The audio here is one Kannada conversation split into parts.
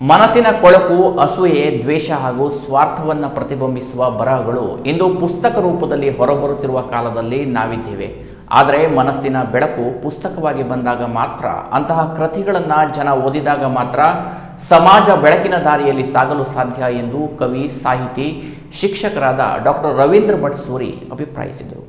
ಮನಸ್ಸಿನ ಕೊಳಕು, ಅಸೂಯೆ, ದ್ವೇಷ ಹಾಗೂ ಸ್ವಾರ್ಥವನ್ನು ಪ್ರತಿಬಿಂಬಿಸುವ ಬರಹಗಳು ಇಂದು ಪುಸ್ತಕ ರೂಪದಲ್ಲಿ ಹೊರಬರುತ್ತಿರುವ ಕಾಲದಲ್ಲಿ ನಾವಿದ್ದೇವೆ. ಆದರೆ ಮನಸ್ಸಿನ ಬೆಳಕು ಪುಸ್ತಕವಾಗಿ ಬಂದಾಗ ಮಾತ್ರ, ಅಂತಹ ಕೃತಿಗಳನ್ನು ಜನ ಓದಿದಾಗ ಮಾತ್ರ ಸಮಾಜ ಬೆಳಕಿನ ದಾರಿಯಲ್ಲಿ ಸಾಗಲು ಸಾಧ್ಯ ಎಂದು ಕವಿ, ಸಾಹಿತಿ, ಶಿಕ್ಷಕರಾದ ಡಾಕ್ಟರ್ ರವೀಂದ್ರ ಭಟ್ ಸೂರಿ ಅಭಿಪ್ರಾಯಿಸಿದರು.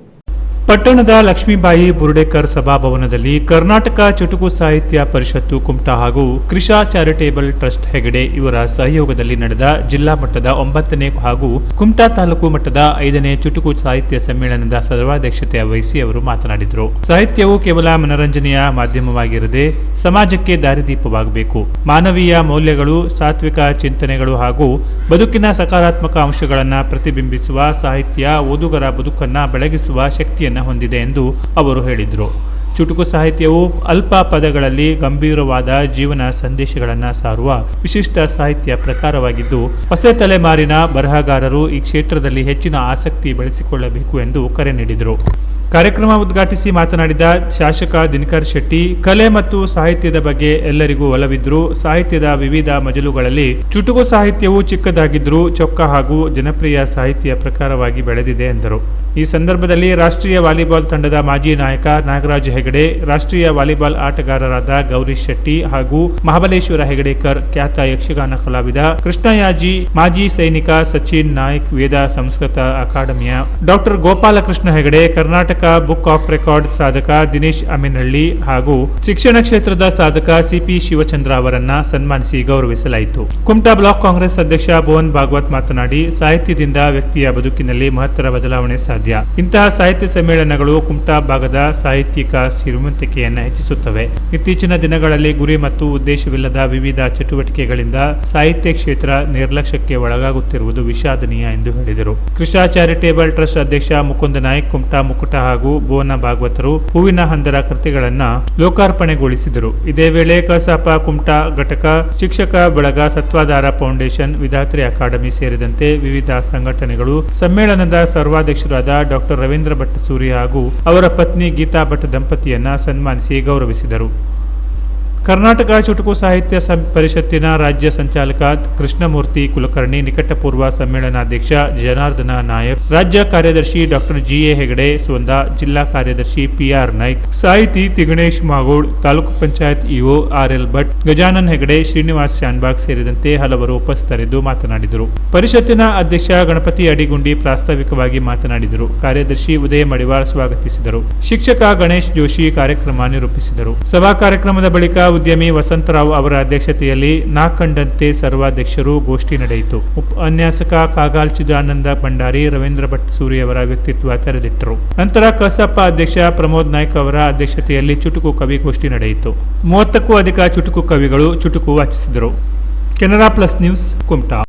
ಪಟ್ಟಣದ ಲಕ್ಷ್ಮೀಬಾಯಿ ಬುರುಡೇಕರ್ ಸಭಾಭವನದಲ್ಲಿ ಕರ್ನಾಟಕ ಚುಟುಕು ಸಾಹಿತ್ಯ ಪರಿಷತ್ತು ಕುಮಟಾ ಹಾಗೂ ಕೃಷಾ ಚಾರಿಟೇಬಲ್ ಟ್ರಸ್ಟ್ ಹೆಗಡೆ ಇವರ ಸಹಯೋಗದಲ್ಲಿ ನಡೆದ ಜಿಲ್ಲಾ ಮಟ್ಟದ 9ನೇ ಹಾಗೂ ಕುಮಟಾ ತಾಲೂಕು ಮಟ್ಟದ 5ನೇ ಚುಟುಕು ಸಾಹಿತ್ಯ ಸಮ್ಮೇಳನದ ಸರ್ವಾಧ್ಯಕ್ಷತೆ ವಹಿಸಿ ಅವರು ಮಾತನಾಡಿದರು. ಸಾಹಿತ್ಯವು ಕೇವಲ ಮನರಂಜನೆಯ ಮಾಧ್ಯಮವಾಗಿರದೆ ಸಮಾಜಕ್ಕೆ ದಾರಿದೀಪವಾಗಬೇಕು. ಮಾನವೀಯ ಮೌಲ್ಯಗಳು, ಸಾತ್ವಿಕ ಚಿಂತನೆಗಳು ಹಾಗೂ ಬದುಕಿನ ಸಕಾರಾತ್ಮಕ ಅಂಶಗಳನ್ನು ಪ್ರತಿಬಿಂಬಿಸುವ ಸಾಹಿತ್ಯ ಓದುಗರ ಬದುಕನ್ನು ಬೆಳಗಿಸುವ ಶಕ್ತಿಯನ್ನು ಹೊಂದಿದೆ ಎಂದು ಅವರು ಹೇಳಿದರು. ಚುಟುಕು ಸಾಹಿತ್ಯವು ಅಲ್ಪ ಪದಗಳಲ್ಲಿ ಗಂಭೀರವಾದ ಜೀವನ ಸಂದೇಶಗಳನ್ನು ಸಾರುವ ವಿಶಿಷ್ಟ ಸಾಹಿತ್ಯ ಪ್ರಕಾರವಾಗಿದ್ದು, ಹೊಸ ತಲೆಮಾರಿನ ಬರಹಗಾರರು ಈ ಕ್ಷೇತ್ರದಲ್ಲಿ ಹೆಚ್ಚಿನ ಆಸಕ್ತಿ ಬೆಳೆಸಿಕೊಳ್ಳಬೇಕು ಎಂದು ಕರೆ ನೀಡಿದರು. ಕಾರ್ಯಕ್ರಮ ಉದ್ಘಾಟಿಸಿ ಮಾತನಾಡಿದ ಶಾಸಕ ದಿನಕರ್ ಶೆಟ್ಟಿ, ಕಲೆ ಮತ್ತು ಸಾಹಿತ್ಯದ ಬಗ್ಗೆ ಎಲ್ಲರಿಗೂ ಒಲವಿದ್ರೂ ಸಾಹಿತ್ಯದ ವಿವಿಧ ಮಜಲುಗಳಲ್ಲಿ ಚುಟುಕು ಸಾಹಿತ್ಯವು ಚಿಕ್ಕದಾಗಿದ್ರೂ ಚೊಕ್ಕ ಹಾಗೂ ಜನಪ್ರಿಯ ಸಾಹಿತ್ಯ ಪ್ರಕಾರವಾಗಿ ಬೆಳೆದಿದೆ ಎಂದರು. ಈ ಸಂದರ್ಭದಲ್ಲಿ ರಾಷ್ಟ್ರೀಯ ವಾಲಿಬಾಲ್ ತಂಡದ ಮಾಜಿ ನಾಯಕ ನಾಗರಾಜ್ ಹೆಗಡೆ, ರಾಷ್ಟ್ರೀಯ ವಾಲಿಬಾಲ್ ಆಟಗಾರರಾದ ಗೌರೀಶ್ ಶೆಟ್ಟಿ ಹಾಗೂ ಮಹಾಬಲೇಶ್ವರ ಹೆಗಡೇಕರ್, ಖ್ಯಾತ ಯಕ್ಷಗಾನ ಕಲಾವಿದ ಕೃಷ್ಣಯಾಜಿ, ಮಾಜಿ ಸೈನಿಕ ಸಚಿನ್ ನಾಯ್ಕ್, ವೇದ ಸಂಸ್ಕೃತ ಅಕಾಡೆಮಿಯ doctor Gopalakrishna Hegde, Karnataka book of record ಸಾಧಕ ದಿನೇಶ್ ಅಮಿನಹಳ್ಳಿ ಹಾಗೂ ಶಿಕ್ಷಣ ಕ್ಷೇತ್ರದ ಸಾಧಕ ಸಿಪಿ ಶಿವಚಂದ್ರ ಅವರನ್ನ ಸನ್ಮಾನಿಸಿ ಗೌರವಿಸಲಾಯಿತು. ಕುಮಟಾ ಬ್ಲಾಕ್ ಕಾಂಗ್ರೆಸ್ ಅಧ್ಯಕ್ಷ ಭುವನ್ ಭಾಗವತ್ ಮಾತನಾಡಿ, ಸಾಹಿತ್ಯದಿಂದ ವ್ಯಕ್ತಿಯ ಬದುಕಿನಲ್ಲಿ ಮಹತ್ತರ ಬದಲಾವಣೆ ಸಾಧ್ಯ. ಇಂತಹ ಸಾಹಿತ್ಯ ಸಮ್ಮೇಳನಗಳು ಕುಮಟಾ ಭಾಗದ ಸಾಹಿತ್ಯಿಕ ಶ್ರೀಮಂತಿಕೆಯನ್ನು ಹೆಚ್ಚಿಸುತ್ತವೆ. ಇತ್ತೀಚಿನ ದಿನಗಳಲ್ಲಿ ಗುರಿ ಮತ್ತು ಉದ್ದೇಶವಿಲ್ಲದ ವಿವಿಧ ಚಟುವಟಿಕೆಗಳಿಂದ ಸಾಹಿತ್ಯ ಕ್ಷೇತ್ರ ನಿರ್ಲಕ್ಷ್ಯಕ್ಕೆ ಒಳಗಾಗುತ್ತಿರುವುದು ವಿಷಾದನೀಯ ಎಂದು ಹೇಳಿದರು. ಕೃಷಾ ಚಾರಿಟೇಬಲ್ ಟ್ರಸ್ಟ್ ಅಧ್ಯಕ್ಷ ಮುಕುಂದ ನಾಯ್ಕ್, ಕುಮಟಾ ಮುಕುಟ ಹಾಗೂ ಭುವನ ಭಾಗವತರು ಹೂವಿನ ಹಂದರ ಕೃತಿಗಳನ್ನು ಲೋಕಾರ್ಪಣೆಗೊಳಿಸಿದರು. ಇದೇ ವೇಳೆ ಕಸಾಪ ಕುಮಟಾ ಘಟಕ, ಶಿಕ್ಷಕ ಬಳಗ, ಸತ್ವಾಧಾರ ಫೌಂಡೇಶನ್, ವಿಧಾತ್ರಿ ಅಕಾಡೆಮಿ ಸೇರಿದಂತೆ ವಿವಿಧ ಸಂಘಟನೆಗಳು ಸಮ್ಮೇಳನದ ಸರ್ವಾಧ್ಯಕ್ಷರಾದ ಡಾಕ್ಟರ್ ರವೀಂದ್ರ ಭಟ್ ಸೂರಿ ಹಾಗೂ ಅವರ ಪತ್ನಿ ಗೀತಾ ಭಟ್ ದಂಪತಿಯನ್ನ ಸನ್ಮಾನಿಸಿ ಗೌರವಿಸಿದರು. ಕರ್ನಾಟಕ ಚುಟುಕು ಸಾಹಿತ್ಯ ಪರಿಷತ್ತಿನ ರಾಜ್ಯ ಸಂಚಾಲಕ ಕೃಷ್ಣಮೂರ್ತಿ ಕುಲಕರ್ಣಿ, ನಿಕಟಪೂರ್ವ ಸಮ್ಮೇಳನಾಧ್ಯಕ್ಷ ಜನಾರ್ದನ ನಾಯಕ್, ರಾಜ್ಯ ಕಾರ್ಯದರ್ಶಿ ಡಾಕ್ಟರ್ ಜಿಎ ಹೆಗಡೆ ಸೋಂದ, ಜಿಲ್ಲಾ ಕಾರ್ಯದರ್ಶಿ ಪಿಆರ್ ನಾಯ್ಕ್, ಸಾಹಿತಿ ತಿಗಣೇಶ್ ಮಾಗೋಡ್, ತಾಲೂಕು ಪಂಚಾಯತ್ ಇಒ ಆರ್ಎಲ್ ಭಟ್, ಗಜಾನನ್ ಹೆಗಡೆ, ಶ್ರೀನಿವಾಸ್ ಶಾನ್ಬಾಗ್ ಸೇರಿದಂತೆ ಹಲವರು ಉಪಸ್ಥಿತರಿದ್ದು ಮಾತನಾಡಿದರು. ಪರಿಷತ್ತಿನ ಅಧ್ಯಕ್ಷ ಗಣಪತಿ ಅಡಿಗುಂಡಿ ಪ್ರಾಸ್ತಾವಿಕವಾಗಿ ಮಾತನಾಡಿದರು. ಕಾರ್ಯದರ್ಶಿ ಉದಯ ಮಡಿವಾಳ್ ಸ್ವಾಗತಿಸಿದರು. ಶಿಕ್ಷಕ ಗಣೇಶ್ ಜೋಶಿ ಕಾರ್ಯಕ್ರಮ ನಿರೂಪಿಸಿದರು. ಸಭಾ ಕಾರ್ಯಕ್ರಮದ ಬಳಿಕ ಉದ್ಯಮಿ ವಸಂತರಾವ್ ಅವರ ಅಧ್ಯಕ್ಷತೆಯಲ್ಲಿ ನಾಕಂಡಂತೆ ಸರ್ವಾಧ್ಯಕ್ಷರು ಗೋಷ್ಠಿ ನಡೆಯಿತು. ಉಪನ್ಯಾಸಕ ಕಾಗಾಲ್ ಚಿದಾನಂದ ಭಂಡಾರಿ, ರವೀಂದ್ರ ಭಟ್ ಸೂರಿ ಅವರ ವ್ಯಕ್ತಿತ್ವ ತೆರೆದಿಟ್ಟರು. ನಂತರ ಕಸಾಪ ಅಧ್ಯಕ್ಷ ಪ್ರಮೋದ್ ನಾಯ್ಕ್ ಅವರ ಅಧ್ಯಕ್ಷತೆಯಲ್ಲಿ ಚುಟುಕು ಕವಿಗೋಷ್ಠಿ ನಡೆಯಿತು. 30ಕ್ಕೂ ಅಧಿಕ ಚುಟುಕು ಕವಿಗಳು ಚುಟುಕು ವಾಚಿಸಿದರು. Canara plus news, Kumta.